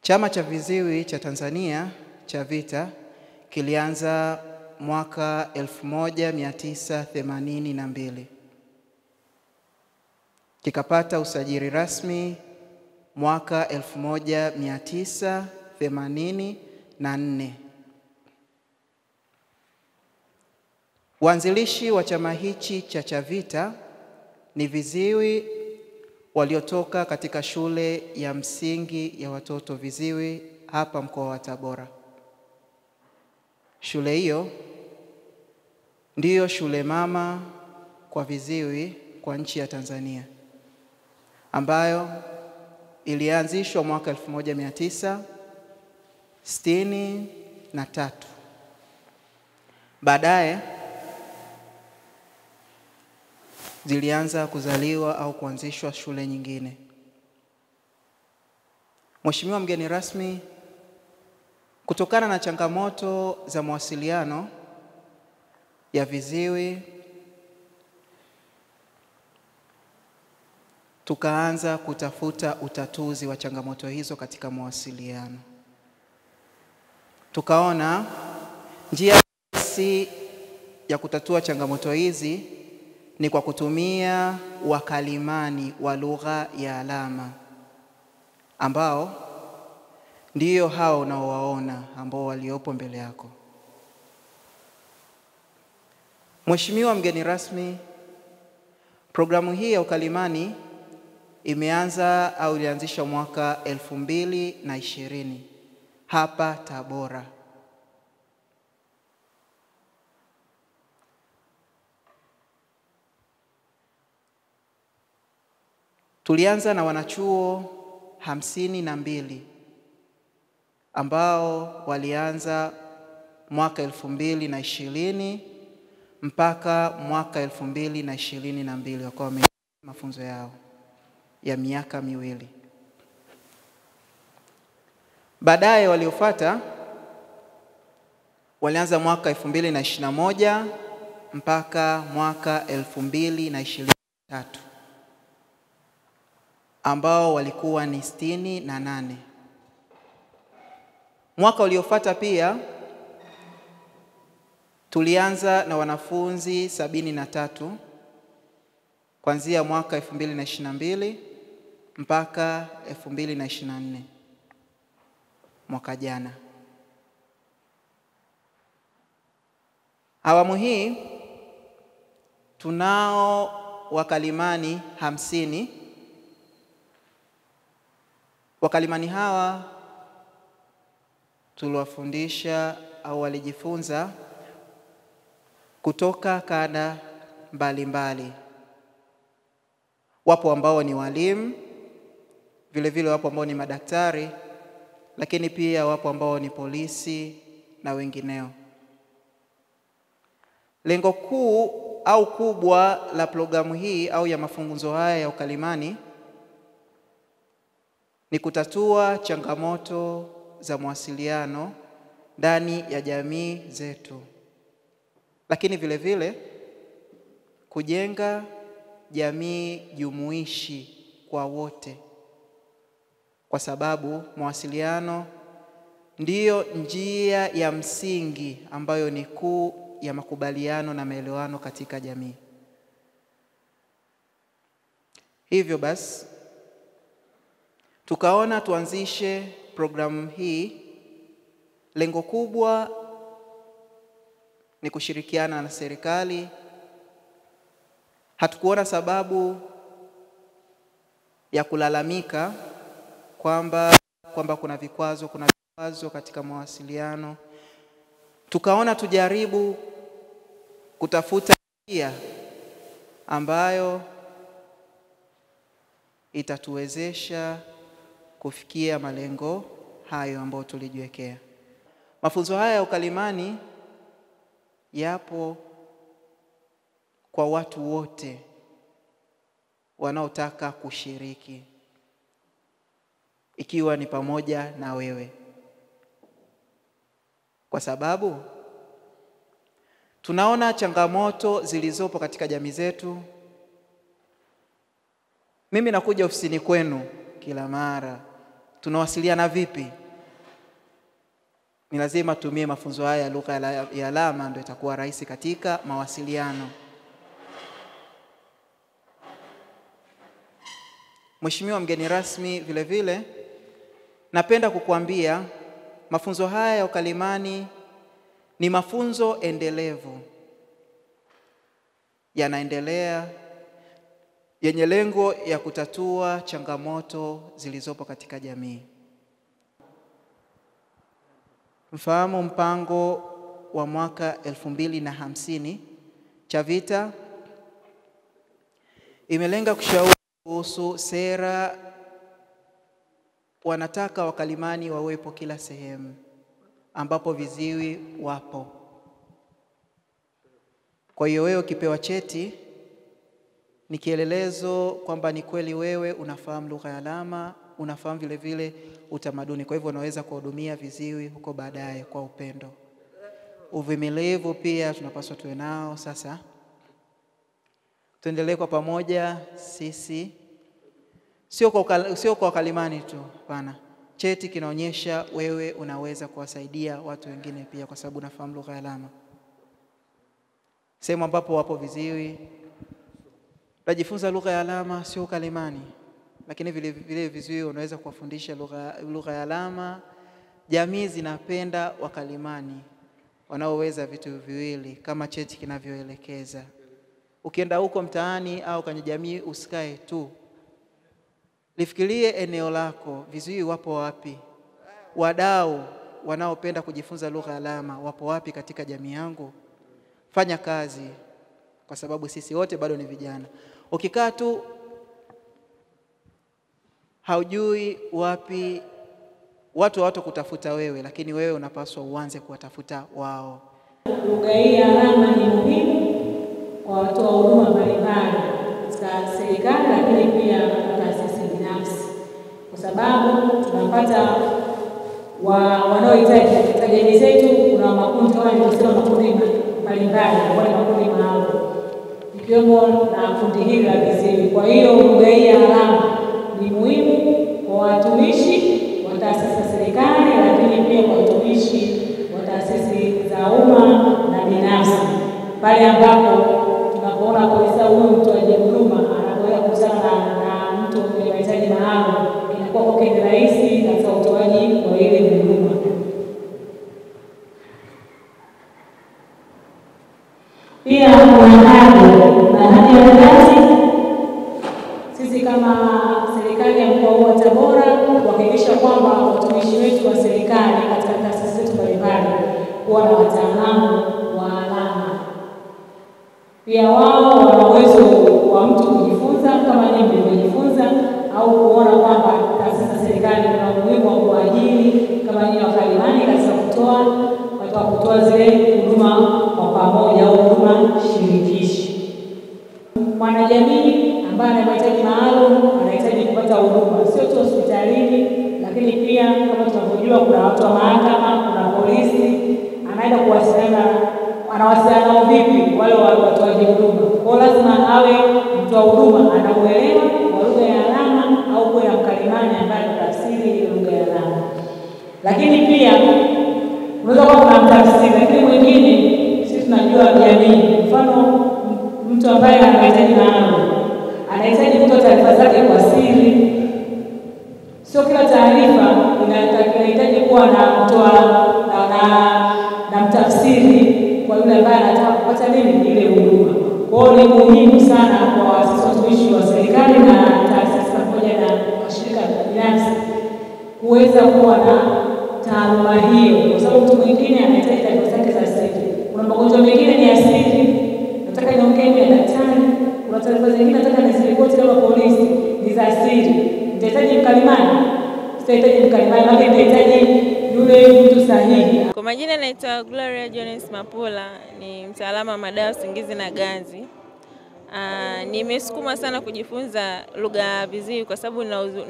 Chama cha Viziwi cha Tanzania cha VITA kilianza mwaka 1982. Kikapata usajili rasmi mwaka 1984. Waanzilishi wa chama hichi cha CHAVITA ni viziwi waliotoka katika shule ya msingi ya watoto viziwi hapa mkoa wa Tabora. Shule hiyo ndiyo shule mama kwa viziwi kwa nchi ya Tanzania, ambayo ilianzishwa mwaka 1963. Baadaye zilianza kuzaliwa au kuanzishwa shule nyingine. Mheshimiwa mgeni rasmi, kutokana na changamoto za mawasiliano ya viziwi, tukaanza kutafuta utatuzi wa changamoto hizo katika mawasiliano. Tukaona njia rahisi ya kutatua changamoto hizi ni kwa kutumia wakalimani wa lugha ya alama, ambao ndiyo hao unaowaona ambao waliopo mbele yako. Mheshimiwa mgeni rasmi, programu hii ya ukalimani imeanza au ilianzishwa mwaka 2020 hapa Tabora. Tulianza na wanachuo 52 ambao walianza mwaka 2020 mpaka mwaka 2022 wakawa mafunzo yao ya miaka miwili. Baadaye waliofuata walianza mwaka 2021 mpaka mwaka 2023 ambao walikuwa ni 68. Mwaka uliofuata pia tulianza na wanafunzi 73 kuanzia mwaka 2022 mpaka 2024, mwaka jana. Awamu hii tunao wakalimani 50. Wakalimani hawa tuliwafundisha au walijifunza kutoka kada mbalimbali. Wapo ambao ni walimu, vile vile wapo ambao ni madaktari, lakini pia wapo ambao ni polisi na wengineo. Lengo kuu au kubwa la programu hii au ya mafunzo haya ya ukalimani ni kutatua changamoto za mawasiliano ndani ya jamii zetu, lakini vile vile kujenga jamii jumuishi kwa wote, kwa sababu mawasiliano ndiyo njia ya msingi ambayo ni kuu ya makubaliano na maelewano katika jamii. Hivyo basi tukaona tuanzishe programu hii. Lengo kubwa ni kushirikiana na serikali. Hatukuona sababu ya kulalamika kwamba kuna vikwazo katika mawasiliano. Tukaona tujaribu kutafuta njia ambayo itatuwezesha kufikia malengo hayo ambayo tulijiwekea. Mafunzo haya ya ukalimani yapo kwa watu wote wanaotaka kushiriki, ikiwa ni pamoja na wewe, kwa sababu tunaona changamoto zilizopo katika jamii zetu. Mimi nakuja ofisini kwenu kila mara, tunawasiliana vipi? Ni lazima tumie mafunzo haya ya lugha ya alama, ndio itakuwa rahisi katika mawasiliano. Mheshimiwa mgeni rasmi, vile vile napenda kukuambia mafunzo haya ya ukalimani ni mafunzo endelevu, yanaendelea, yenye lengo ya kutatua changamoto zilizopo katika jamii. Mfahamu mpango wa mwaka 2050 CHAVITA imelenga kushauri kuhusu sera. Wanataka wakalimani wawepo kila sehemu ambapo viziwi wapo. Kwa hiyo wewe ukipewa cheti ni kielelezo kwamba ni kweli wewe unafahamu lugha ya alama, unafahamu vile vile utamaduni. Kwa hivyo unaweza kuhudumia viziwi huko baadaye kwa upendo. Uvumilivu pia tunapaswa tuwe nao. Sasa tuendelee kwa pamoja sisi, sio kwa wakalimani tu, hapana. Cheti kinaonyesha wewe unaweza kuwasaidia watu wengine pia kwa sababu unafahamu lugha ya alama. Sehemu ambapo wapo viziwi, utajifunza lugha ya alama, sio ukalimani. Lakini vile viziwi unaweza kuwafundisha lugha ya alama. Jamii zinapenda wakalimani wanaoweza vitu viwili kama cheti kinavyoelekeza. Ukienda huko mtaani au kwenye jamii, usikae tu. Lifikirie eneo lako, viziwi wapo wapi? Wadau wanaopenda kujifunza lugha ya alama wapo wapi katika jamii yangu? Fanya kazi, kwa sababu sisi wote bado ni vijana. Ukikaa tu haujui wapi watu kutafuta wewe, lakini wewe unapaswa uanze kuwatafuta wao. Lugha hii ya alama ni muhimu kwa watoa huduma mbalimbali katika serikali, lakini pia taasisi binafsi, kwa sababu tunapata wanaohitaji katika jamii zetu. Kuna makundi kama nilivyosema, makundi mbalimbali, kwa makundi maalum, ikiwemo na kundi hili la viziwi. Kwa hiyo lugha hii ya alama ni muhimu kwa watumishi wa taasisi za serikali, lakini pia kwa watumishi wa taasisi za umma na binafsi. Pale ambapo tunapoona kabisa huyu mtoaji huduma anapoenda kukutana na mtu mwenye mahitaji maalum, inakuwa kwake ni rahisi katika utoaji wa ile huduma. Pia kuna ahadi ya kazi. Sisi kama serikali ya mkoa wa Tabora kuhakikisha kwamba watumishi wetu wa serikali katika taasisi zetu mbalimbali kuwa na wataalamu wa alama. Pia wao wana uwezo wa mtu kujifunza kama nyinyi mlivyojifunza, au kuona kwamba taasisi za serikali kuna umuhimu wa kuajiri kama nyinyi wakalimani katika kutoa zile huduma kwa pamoja au huduma shirikishi. Mwanajamii ambaye ana mahitaji maalum anahitaji kupata huduma sio tu hospitalini, lakini pia kama tunavyojua kuna watu wa mahakama, kuna polisi, anaenda kuwasiliana, anawasiliana vipi wale watoaji huduma. Kwa lazima awe mtoa huduma anamuelewa kwa lugha ya alama, au kwa mkalimani ambaye anatafsiri lugha ya alama. Lakini pia unaweza kuwa kuna mtafsiri, lakini mwingine sisi tunajua jamii, mfano mtu ambaye ana mahitaji maalum anahitaji kutoa taarifa zake kwa siri. Sio kila taarifa inahitaji kuwa na mtafsiri kwa yule ambaye anataka kupata nini ile huduma. Kwa hiyo ni muhimu sana kwa sisi watumishi wa serikali na taasisi pamoja na mashirika binafsi kuweza kuwa na taaluma hiyo, kwa sababu mtu mwingine anahitaji taarifa zake za siri. Kuna magonjwa mengine ni asili, nataka niongee na daktari. Kuna taarifa zingine nataka nisiripoti kama polisi, ni za siri. Nitahitaji mkalimani, sitahitaji mkalimani, lakini nitahitaji yule mtu sahihi. Kwa majina naitwa Gloria Jones Mapula, ni mtaalamu wa madawa usingizi na ganzi. Nimesukuma sana kujifunza lugha ya viziwi kwa sababu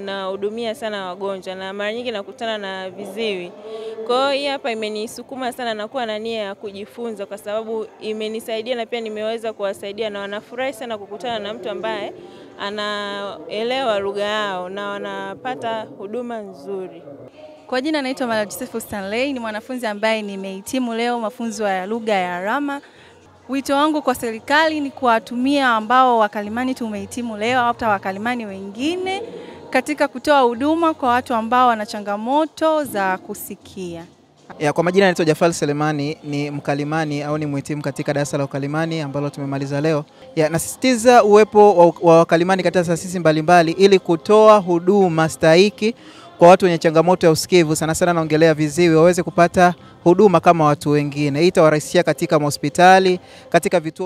nahudumia sana wagonjwa na mara nyingi nakutana na viziwi. Kwa hiyo hii hapa imenisukuma sana na kuwa na nia ya kujifunza, kwa sababu imenisaidia na pia nimeweza kuwasaidia, na wanafurahi sana kukutana na mtu ambaye anaelewa lugha yao na wanapata huduma nzuri. Kwa jina naitwa Malachisefu Stanley, ni mwanafunzi ambaye nimehitimu leo mafunzo ya lugha ya alama. Wito wangu kwa serikali ni kuwatumia ambao wakalimani tumehitimu leo, hata wakalimani wengine katika kutoa huduma kwa watu ambao wana changamoto za kusikia. Kwa majina naitwa Jafal Selemani, ni mkalimani au ni mhitimu katika darasa la ukalimani ambalo tumemaliza leo. Nasisitiza uwepo wa wakalimani katika taasisi mbalimbali ili kutoa huduma stahiki kwa watu wenye changamoto ya usikivu, sana sana naongelea viziwi, waweze kupata huduma kama watu wengine. Hii itawarahisishia katika hospitali, katika vituo